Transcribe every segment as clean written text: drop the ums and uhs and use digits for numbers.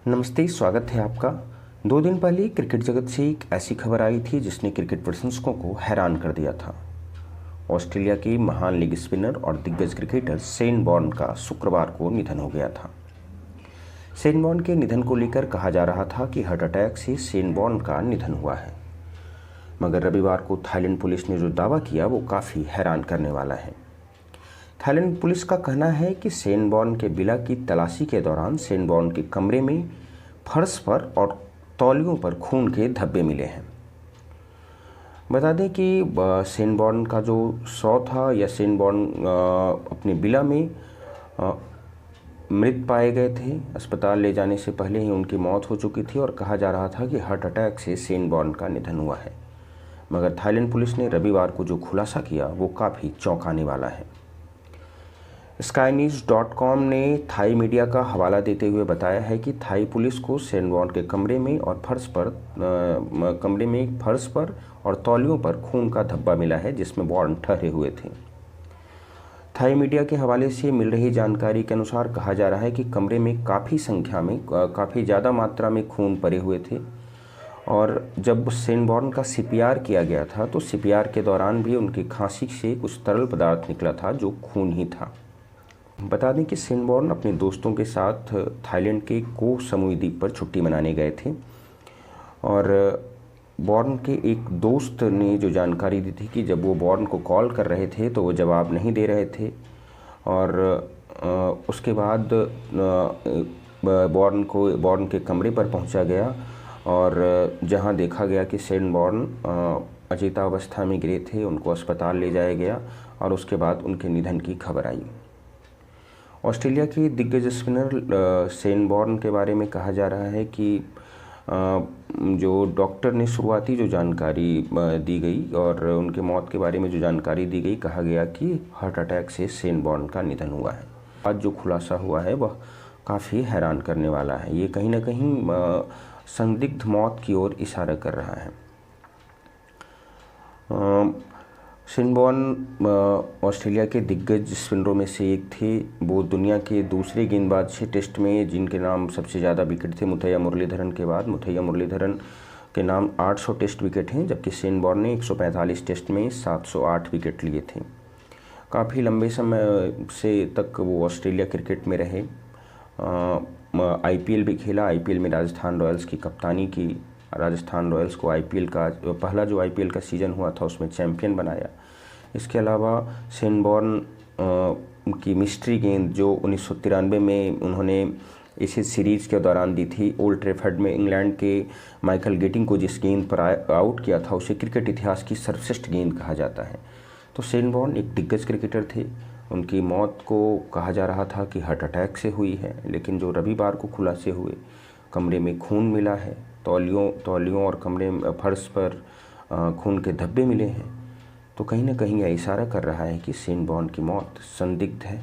नमस्ते, स्वागत है आपका। 2 दिन पहले क्रिकेट जगत से एक ऐसी खबर आई थी जिसने क्रिकेट प्रशंसकों को हैरान कर दिया था। ऑस्ट्रेलिया के महान लेग स्पिनर और दिग्गज क्रिकेटर शेन वॉर्न का शुक्रवार को निधन हो गया था। शेन वॉर्न के निधन को लेकर कहा जा रहा था कि हार्ट अटैक से शेन वॉर्न का निधन हुआ है, मगर रविवार को थाईलैंड पुलिस ने जो दावा किया वो काफ़ी हैरान करने वाला है। थाईलैंड पुलिस का कहना है कि शेन वॉर्न के विला की तलाशी के दौरान शेन वॉर्न के कमरे में फर्श पर और तौलियों पर खून के धब्बे मिले हैं। बता दें कि शेन वॉर्न का जो शव था या शेन वॉर्न अपने विला में मृत पाए गए थे। अस्पताल ले जाने से पहले ही उनकी मौत हो चुकी थी और कहा जा रहा था कि हार्ट अटैक से शेन वॉर्न का निधन हुआ है, मगर थाईलैंड पुलिस ने रविवार को जो खुलासा किया वो काफ़ी चौंकाने वाला है। SkyNews.com ने थाई मीडिया का हवाला देते हुए बताया है कि थाई पुलिस को शेन वॉर्न के कमरे में फर्श पर और तौलियों पर खून का धब्बा मिला है जिसमें वॉर्न ठहरे हुए थे। थाई मीडिया के हवाले से मिल रही जानकारी के अनुसार कहा जा रहा है कि कमरे में काफ़ी ज़्यादा मात्रा में खून पड़े हुए थे और जब शेन वॉर्न का CPR किया गया था तो CPR के दौरान भी उनकी खांसी से कुछ तरल पदार्थ निकला था जो खून ही था। बता दें कि शेन वॉर्न अपने दोस्तों के साथ थाईलैंड के को समूह द्वीप पर छुट्टी मनाने गए थे और वॉर्न के एक दोस्त ने जो जानकारी दी थी कि जब वो वॉर्न को कॉल कर रहे थे तो वो जवाब नहीं दे रहे थे और उसके बाद वॉर्न के कमरे पर पहुंचा गया और जहां देखा गया कि शेन वॉर्न अचेतावस्था में गिरे थे। उनको अस्पताल ले जाया गया और उसके बाद उनके निधन की खबर आई। ऑस्ट्रेलिया के दिग्गज स्पिनर शेन वॉर्न के बारे में कहा जा रहा है कि जो डॉक्टर ने शुरुआती जो जानकारी दी गई और उनके मौत के बारे में जो जानकारी दी गई, कहा गया कि हार्ट अटैक से शेन वॉर्न का निधन हुआ है। आज जो खुलासा हुआ है वह काफ़ी हैरान करने वाला है। ये कहीं ना कहीं संदिग्ध मौत की ओर इशारा कर रहा है। शेन वॉर्न ऑस्ट्रेलिया के दिग्गज स्पिनरों में से एक थे। वो दुनिया के दूसरे गेंदबाज थे टेस्ट में जिनके नाम सबसे ज़्यादा विकेट थे मुथैया मुरलीधरन के बाद। मुथैया मुरलीधरन के नाम 800 टेस्ट विकेट हैं, जबकि शेन वॉर्न ने 145 टेस्ट में 708 विकेट लिए थे। काफ़ी लंबे समय से तक वो ऑस्ट्रेलिया क्रिकेट में रहे। IPL भी खेला। IPL में राजस्थान रॉयल्स की कप्तानी की। राजस्थान रॉयल्स को IPL का पहला जो IPL का सीज़न हुआ था उसमें चैम्पियन बनाया। इसके अलावा शेन वॉर्न की मिस्ट्री गेंद जो 1993 में उन्होंने इसी सीरीज़ के दौरान दी थी, ओल्ड ट्रैफर्ड में इंग्लैंड के माइकल गेटिंग को जिस गेंद पर आउट किया था उसे क्रिकेट इतिहास की सर्वश्रेष्ठ गेंद कहा जाता है। तो शेन वॉर्न एक दिग्गज क्रिकेटर थे। उनकी मौत को कहा जा रहा था कि हार्ट अटैक से हुई है, लेकिन जो रविवार को खुलासे हुए, कमरे में खून मिला है, तौलियों और कमरे फर्श पर खून के धब्बे मिले हैं, तो कहीं ना कहीं यह इशारा कर रहा है कि शेन वॉर्न की मौत संदिग्ध है।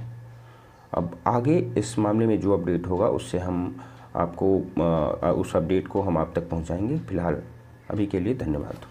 अब आगे इस मामले में जो अपडेट होगा उससे हम आपको उस अपडेट को हम आप तक पहुंचाएंगे। फिलहाल अभी के लिए धन्यवाद।